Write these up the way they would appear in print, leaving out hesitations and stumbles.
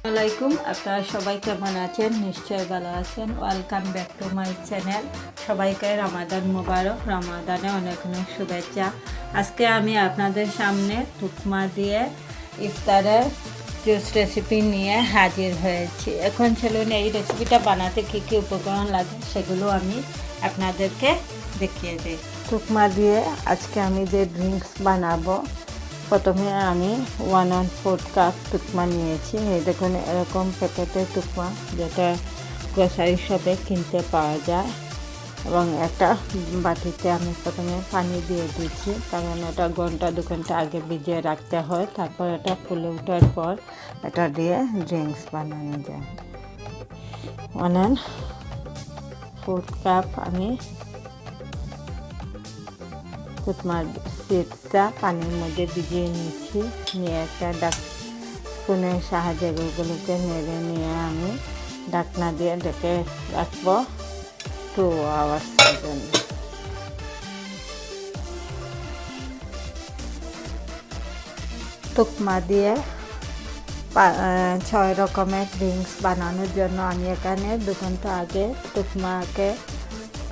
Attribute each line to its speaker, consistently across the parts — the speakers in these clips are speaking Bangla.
Speaker 1: আসসালামাইকুম, আপনারা সবাই কেমন আছেন? নিশ্চয়ই ভালো আছেন। Welcome back to my channel. সবাইকে রমাদান মোবারক। রমাদানে অনেক অনেক শুভেচ্ছা। আজকে আমি আপনাদের সামনে তুকমা দিয়ে ইফতারের জুস রেসিপি নিয়ে হাজির হয়েছি। এখন চলুন এই রেসিপিটা বানাতে কী কী উপকরণ লাগে সেগুলো আমি আপনাদেরকে দেখিয়ে দিই। তুকমা দিয়ে আজকে আমি যে ড্রিঙ্কস বানাবো, প্রথমে আমি 1/4 কাপ তুকমা নিয়েছি। এই দেখুন, এরকম প্যাকেটের তুকমা যেটা গ্রোসারি শপে কিনতে পাওয়া যায়। এবং একটা বাটিতে আমি প্রথমে পানি দিয়ে দিচ্ছি, কারণ এটা ঘন্টা 2 ঘন্টা আগে ভিজিয়ে রাখতে হয়। তারপর এটা ফুলে ওঠার পর এটা দিয়ে ড্রিঙ্কস বানানো যায়। 1/4 কাপ আমি তুকমার সিডসটা পানির মধ্যে ভিজিয়ে নিচ্ছি। নিয়ে একটা স্পুনের সাহায্যে এগুলোকে নেড়ে নিয়ে আমি ঢাকনা দিয়ে ঢেকে রাখবো 2 আওয়ার্সের জন্য। তুকমা দিয়ে 6 রকমের ড্রিঙ্কস বানানোর জন্য আমি এখানে 2 ঘন্টা আগে তুকমাকে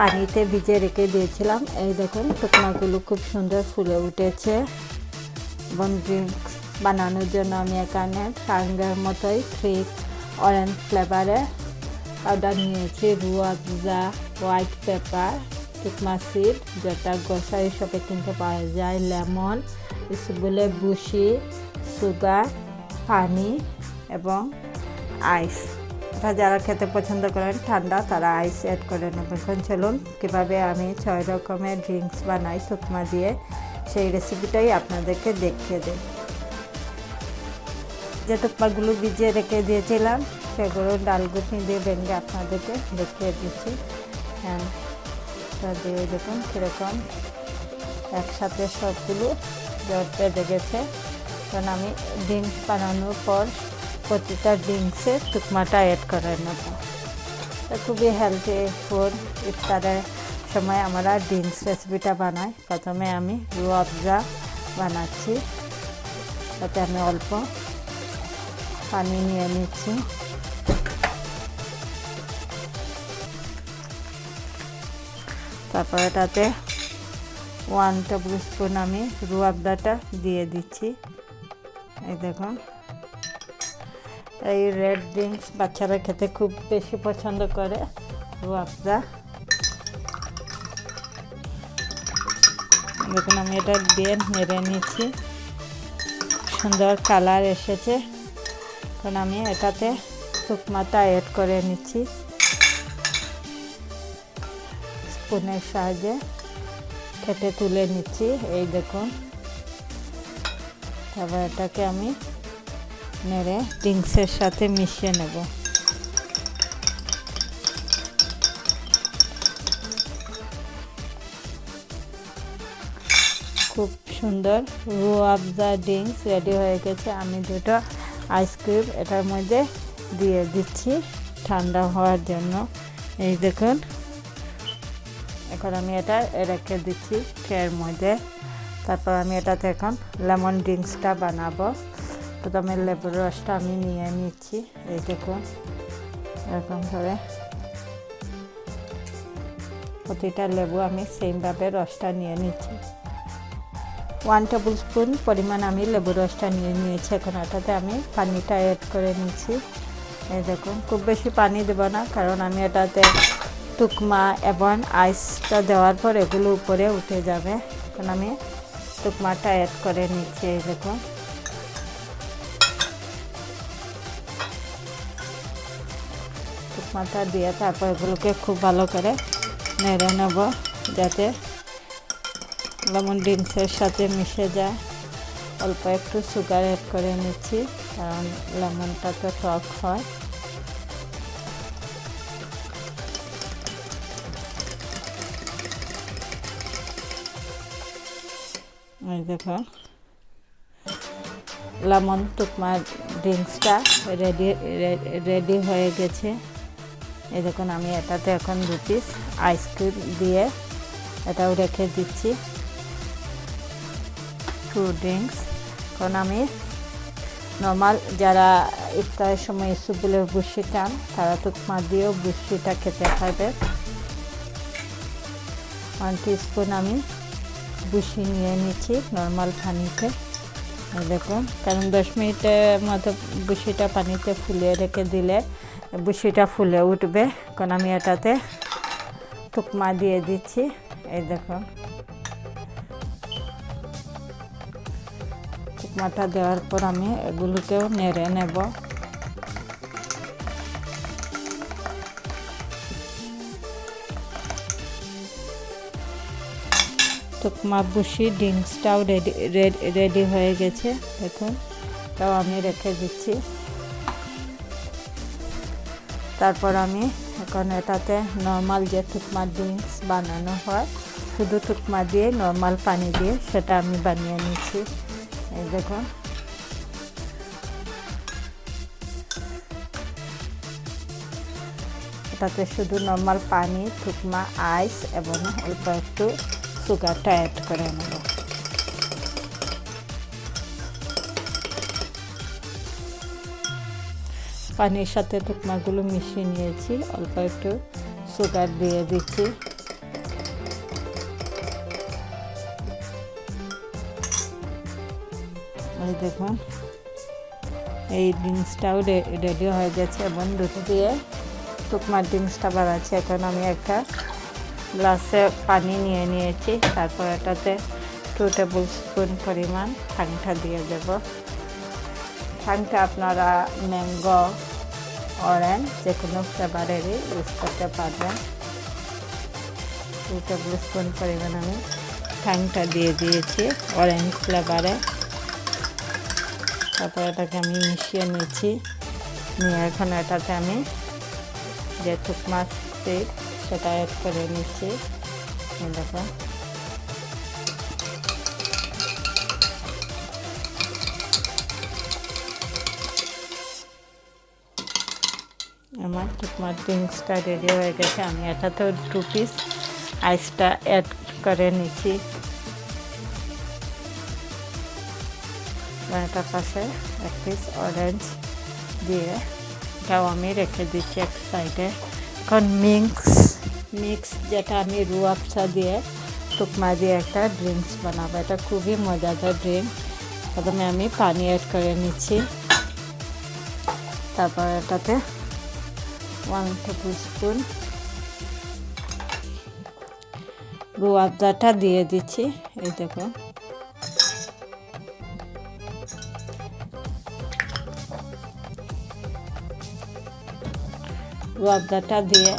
Speaker 1: পানিতে ভিজে রেখে দিয়েছিলাম। এই দেখুন, তুকমাগুলো খুব সুন্দর ফুলে উঠেছে। এবং ড্রিঙ্কস বানানোর জন্য আমি এখানে টাঙ্গের মতোই 3 অরেঞ্জ ফ্লেভারের পাউডার নিয়েছি, রু আফজা, হোয়াইট পেপার, তুকমা সিড যেটা গ্রোসারি শপে কিনতে পাওয়া যায়, লেমন, বলে বুশি, সুগার, পানি এবং আইস। এটা যারা খেতে পছন্দ করেন ঠান্ডা, তারা আইস অ্যাড করে নেবেন। এখন চলুন কীভাবে আমি 6 রকমের ড্রিঙ্কস বানাই তুকমা দিয়ে, সেই রেসিপিটাই আপনাদেরকে দেখিয়ে দিই। যে তুকমাগুলো ভিজিয়ে রেখে দিয়েছিলাম সেগুলো ডালগুটি দিয়ে ভেঙে আপনাদেরকে দেখিয়ে দিচ্ছি। হ্যাঁ, দিয়ে দেখুন কীরকম একসাথে সবগুলো জট বেঁধে গেছে। কারণ আমি ড্রিঙ্কস বানানোর পর প্রতিটা ড্রিঙ্কসে তুকমাটা অ্যাড করে নেব। খুবই হেলদি ফুড। ইফতারের সময় আমরা ড্রিঙ্কস রেসিপিটা বানাই। প্রথমে আমি রু আফজা বানাচ্ছি, তাতে আমি অল্প পানি নিয়ে নিচ্ছি। তারপর এটাতে 1 টেবিল স্পুন আমি রু আফজাটা দিয়ে দিচ্ছি। এই দেখুন, এই রেড ড্রিঙ্কস বাচ্চারা খেতে খুব বেশি পছন্দ করে, রু আফজা। দেখুন, আমি এটা দিয়ে নেড়ে নিচ্ছি। সুন্দর কালার এসেছে। এখন আমি এটাতে তুকমাটা অ্যাড করে নিচ্ছি স্পুনের সাহায্যে, কেটে তুলে নিচ্ছি। এই দেখুন, তারপর এটাকে আমি নেড়ে ড্রিঙ্কসের সাথে মিশিয়ে নেব। খুব সুন্দর রু আফজা ড্রিঙ্কস রেডি হয়ে গেছে। আমি 2টা আইসক্রিম এটার মধ্যে দিয়ে দিচ্ছি ঠান্ডা হওয়ার জন্য। এই দেখুন, এখন আমি এটা রেখে দিচ্ছি ট্রের মধ্যে। তারপর আমি এটাতে এখন লেমন ড্রিঙ্কসটা বানাবো। প্রথমে লেবুর রসটা আমি নিয়ে নিচ্ছি। এই দেখুন, এরকম করে প্রতিটা লেবু আমি সেমভাবে রসটা নিয়ে নিচ্ছি। 1 টেবিল স্পুন পরিমাণ আমি লেবুর রসটা নিয়ে নিয়েছি। এখন এটাতে আমি পানিটা অ্যাড করে নিচ্ছি। এই দেখুন, খুব বেশি পানি দেব না, কারণ আমি এটাতে তুকমা এবং আইসটা দেওয়ার পর এগুলো উপরে উঠে যাবে। এখন আমি তুকমাটা অ্যাড করে নিচ্ছি। এই দেখুন, তুকমাটা দিয়ে তারপর এগুলোকে খুব ভালো করে নেড়ে নেব, যাতে লেমন ড্রিঙ্কসের সাথে মিশে যায়। অল্প একটু সুগার অ্যাড করে নিচ্ছি, কারণ লেমনটা তো টক হয়। এই দেখুন, লেমন তুকমা ড্রিঙ্কসটা রেডি হয়ে গেছে। এই দেখুন, আমি এটাতে এখন 2 পিস আইসক্রিম দিয়ে এটাও রেখে দিচ্ছি। 2 ড্রিঙ্কস। এখন আমি নর্মাল যারা ইফতারের সময় ইসুবুলের বুশি খান তারা তুকমা দিয়েও বুশিটা খেতে পারবে। 1 টিস্পুন আমি বুশি নিয়ে নিচ্ছি নর্মাল পানিতে। দেখুন, কারণ 10 মিনিটের মতো বুশিটা পানিতে ফুলিয়ে রেখে দিলে বুশিটা ফুলে উঠবে। কারণ আমি এটাতে তুকমা দিয়ে দিচ্ছি। এই দেখুন, তুকমাটা দেওয়ার পর আমি এগুলোকেও নেড়ে নেব। তুকমা বুশি ড্রিঙ্কসটাও রেডি হয়ে গেছে। দেখুন, তাও আমি রেখে দিচ্ছি। তারপর আমি এখন এটাতে নর্মাল যে তুকমা ড্রিঙ্কস বানানো হয় শুধু তুকমা দিয়ে নর্মাল পানি দিয়ে সেটা আমি বানিয়ে নিচ্ছি। এই দেখুন, এটাতে শুধু নর্মাল পানি, তুকমা, আইস এবং অল্প একটু সুগারটা অ্যাড করে নেব। পানির সাথে তুকমাগুলো মিশিয়ে নিয়েছি, অল্প একটু সুগার দিয়ে দিচ্ছি। এই দেখুন, এই ড্রিঙ্কসটাও রেডি হয়ে গেছে এবং দুটো দিয়ে তুকমার ড্রিঙ্কসটা বানাচ্ছি। এখন আমি একটা গ্লাসে পানি নিয়ে নিয়েছি। তারপর এটাতে 2 টেবিল স্পুন পরিমাণ ঠাংটা দিয়ে দেব। ঠাংটা আপনারা ম্যাঙ্গো, অরেঞ্জ যে কোনো ফ্লেভারেরই ইউজ করতে পারবেন। 2 টেবিল স্পুন পরিমাণ আমি ঠাংটা দিয়ে দিয়েছি অরেঞ্জ ফ্লেভারে। তারপর এটাকে আমি মিশিয়ে নিচ্ছি। নিয়ে এখন এটাতে আমি যে তুকমা সিড সেটা অ্যাড করে নিচ্ছি। দেখো, আমার তুকমা ড্রিঙ্কসটা রেডি হয়ে গেছে। আমি এটাতে 2 পিস আইসটা অ্যাড করে নিচ্ছি। এটার পাশে 1 পিস অরেঞ্জ দিয়ে এটাও আমি রেখে দিচ্ছি এক সাইডে। এখন মিক্স যেটা আমি রু আফজা দিয়ে তুকমা দিয়ে একটা ড্রিঙ্কস বানাবো। এটা খুবই মজাদার ড্রিঙ্ক। প্রথমে আমি পানি অ্যাড করে নিচ্ছি। তারপর এটাতে 1 টেবিল স্পুন রু আফজাটা দিয়ে দিচ্ছি। এই দেখুন, রু আফজাটা দিয়ে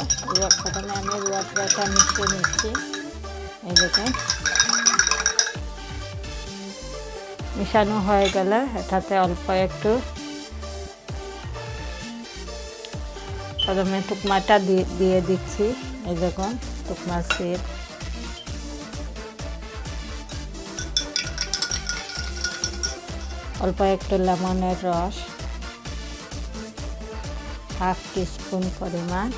Speaker 1: প্রথমে আমি রু আফজাটা মিশিয়ে নিচ্ছি। এই দেখুন, মিশানো হয়ে গেলে এটাতে অল্প একটু প্রথমে তুকমাটা দিয়ে দিচ্ছি। এই দেখুন, তুকমা সিড, অল্প একটু লেমনের রস, 1/2 টিস্পুন পরিমাণ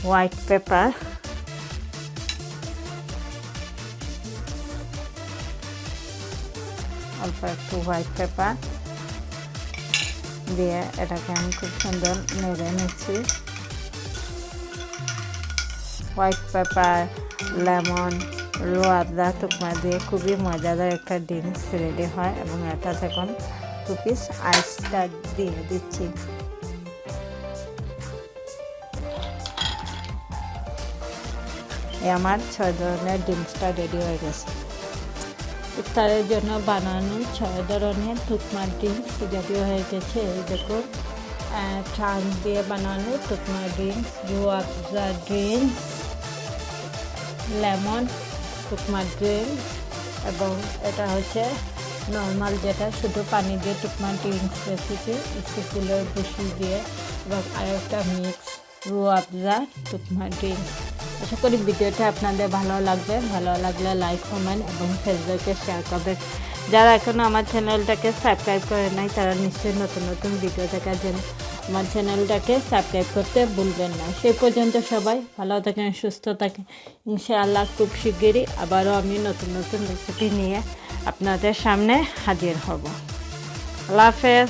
Speaker 1: হোয়াইট পেপার, অল্প একটু হোয়াইট পেপার দিয়ে এটাকে আমি খুব সুন্দর নেড়ে নিচ্ছি। হোয়াইট পেপার, লেমন, রু আফজা, তুকমা দিয়ে খুবই মজাদার একটা ড্রিঙ্কস রেডি হয়। এবং এটা এখন 2 পিস আইসটা দিয়ে দিচ্ছি। আমার 6 ধরনের ড্রিঙ্কসটা রেডি হয়ে গেছে। ইফতারের জন্য বানানো 6 ধরনের তুকমা ড্রিঙ্কস রেডি হয়ে গেছে। এই দেখুন, টাং দিয়ে বানানো তুকমা ড্রিঙ্কস, রু আফজা ড্রিঙ্কস, লেমন তুকমা ড্রিঙ্কস এবং এটা হচ্ছে নর্মাল যেটা শুধু পানি দিয়ে তুকমা ড্রিঙ্কস রেসিপি, ইসুফুলের বুশি দিয়ে এবং আরেকটা মিক্স রু আফজা তুকমা ড্রিঙ্কস। আশা করি ভিডিওটা আপনাদের ভালো লাগবে। ভালো লাগলে লাইক, কমেন্ট এবং ফেসবুকে শেয়ার করবেন। যারা এখনও আমার চ্যানেলটাকে সাবস্ক্রাইব করে নাই তারা নিশ্চয়ই নতুন নতুন ভিডিও দেখার জন্য আমার চ্যানেলটাকে সাবস্ক্রাইব করতে ভুলবেন না। সেই পর্যন্ত সবাই ভালো থাকেন, সুস্থ থাকেন। ইনশাআল্লাহ খুব শিগগিরই আবারও আমি নতুন নতুন রেসিপি নিয়ে আপনাদের সামনে হাজির হব। আল্লাহ হাফেজ।